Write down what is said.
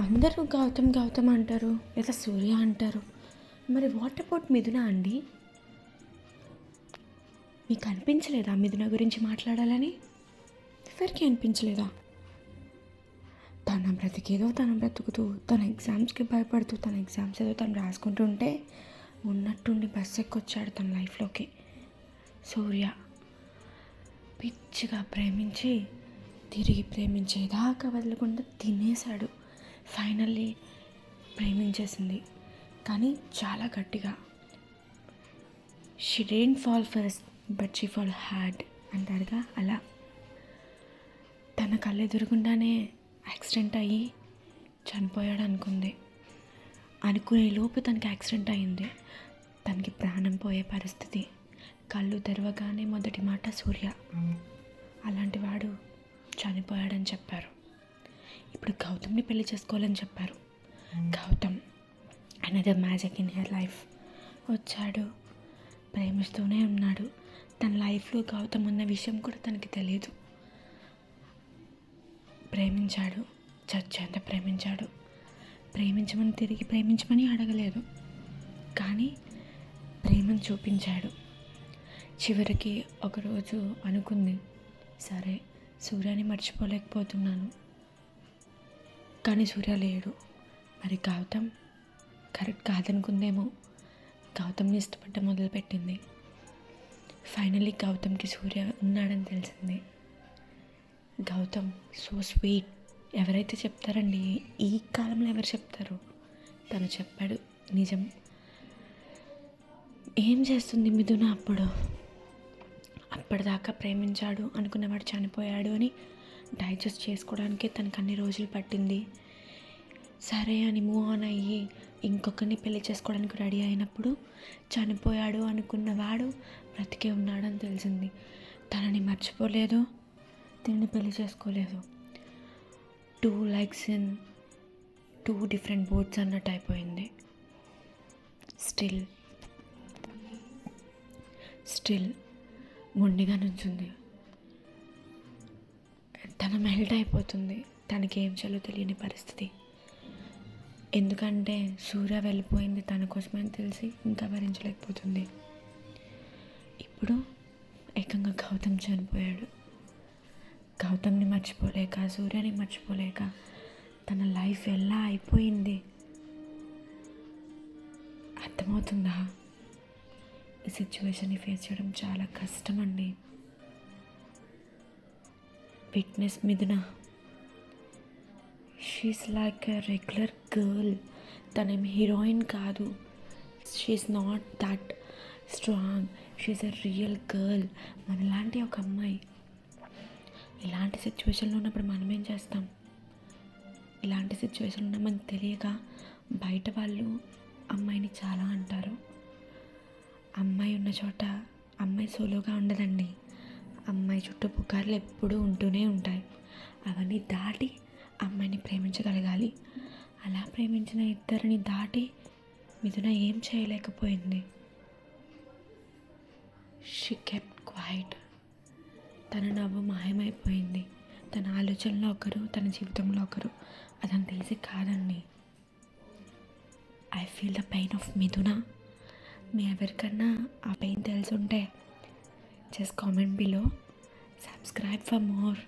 అందరూ గౌతమ్ గౌతమ్ అంటారు, లేదా సూర్య అంటారు. మరి వాట్ అబౌట్ మిథున అండి? మీకు అనిపించలేదా మిథున గురించి మాట్లాడాలని? ఎవరికి అనిపించలేదా? తన బ్రతికేదో తను బ్రతుకుతూ, తన ఎగ్జామ్స్కి భయపడుతూ, తన ఎగ్జామ్స్ ఏదో తను రాసుకుంటుంటే ఉన్నట్టుండి బస్సు ఎక్కొచ్చాడు తన లైఫ్లోకి సూర్య. పిచ్చిగా ప్రేమించి తిరిగి ప్రేమించేదాకా వదలకుండా తినేశాడు. ఫైనల్లీ ప్రేమించేసింది, కానీ చాలా గట్టిగా. She didn't fall first but she fall hard అంటారుగా, అలా. తన కళ్ళెదురుగుండానే యాక్సిడెంట్ అయ్యి చనిపోయాడు అనుకుంది. అనుకునే లోపు తనకి యాక్సిడెంట్ అయింది. తనకి ప్రాణం పోయే పరిస్థితి. కళ్ళు తెరవగానే మొదటి మాట సూర్య. అలాంటి వాడు చనిపోయాడని చెప్పారు. ఇప్పుడు గౌతమ్ని పెళ్లి చేసుకోవాలని చెప్పారు. Gautam another magic in her life వచ్చాడు. ప్రేమిస్తూనే ఉన్నాడు. తన లైఫ్లో గౌతమ్ ఉన్న విషయం కూడా తనకి తెలియదు. ప్రేమించాడు, చచ్చేంత ప్రేమించాడు. ప్రేమించమని తిరిగి ప్రేమించమని అడగలేదు, కానీ ప్రేమను చూపించాడు. చివరికి ఒకరోజు అనుకుంది, సరే సూర్యాని మర్చిపోలేకపోతున్నాను, కానీ సూర్య లేడు. మరి గౌతమ్ కరెక్ట్ కాదనుకుందేమో. గౌతమ్ని ఇష్టపడ్డ మొదలుపెట్టింది. ఫైనల్లీ గౌతమ్కి సూర్య ఉన్నాడని తెలిసింది. Gautam so sweet. ఎవరైతే చెప్తారండి, ఈ కాలంలో ఎవరు చెప్తారు? తను చెప్పాడు నిజం. ఏం చేస్తుంది మిథున అప్పుడు? అప్పటిదాకా ప్రేమించాడు అనుకున్నవాడు చనిపోయాడు అని డైజెస్ట్ చేసుకోవడానికి తనకు అన్ని రోజులు పట్టింది. సరే అని మూవ్ ఆన్ అయ్యి ఇంకొకరిని పెళ్లి చేసుకోవడానికి రెడీ అయినప్పుడు చనిపోయాడు అనుకున్నవాడు బ్రతికే ఉన్నాడని తెలిసింది. తనని మర్చిపోలేదు, తిని పెళ్లి చేసుకోలేదు. 2 legs in 2 different boats అన్నట్టు అయిపోయింది. స్టిల్ మొండిగా నుంచుంది. తన మెల్ట్ అయిపోతుంది. తనకి ఏం చేయాలో తెలియని పరిస్థితి. ఎందుకంటే సూర్య వెళ్ళిపోయింది తన కోసమని తెలిసి ఇంకా భరించలేకపోతుంది. ఇప్పుడు ఏకంగా గౌతమ్ చనిపోయాడు. గౌతమ్ని మర్చిపోలేక, సూర్యని మర్చిపోలేక తన లైఫ్ ఎలా అయిపోయింది అర్థమవుతుందా? ఈ సిచ్యువేషన్ని ఫేస్ చేయడం చాలా కష్టం అండి. విట్నెస్ Mithuna, she's like a regular girl. తనేమి హీరోయిన్ కాదు. She's not that strong. She's a real girl. మనలాంటి ఒక అమ్మాయి ఇలాంటి సిచ్యువేషన్లో ఉన్నప్పుడు మనం ఏం చేస్తాం? ఇలాంటి సిచ్యువేషన్లో ఉన్న మనకు తెలియక బయట వాళ్ళు అమ్మాయిని చాలా అంటారు. అమ్మాయి ఉన్న చోట అమ్మాయి సోలోగా ఉండదండి. అమ్మాయి చుట్టూ పుకార్లు ఎప్పుడూ ఉంటూనే ఉంటాయి. అవన్నీ దాటి అమ్మాయిని ప్రేమించగలగాలి. అలా ప్రేమించిన ఇద్దరిని దాటి మిథున ఏం చేయలేకపోయింది. She kept quiet. తన నవ్వు మాయమైపోయింది. తన ఆలోచనలో ఒకరు, తన జీవితంలో ఒకరు. అదని తెలిసి కాదండి. I feel the pain of మిథున. మీ ఎవరికన్నా ఆ పెయిన్ తెలుసుంటే just comment below. Subscribe for more.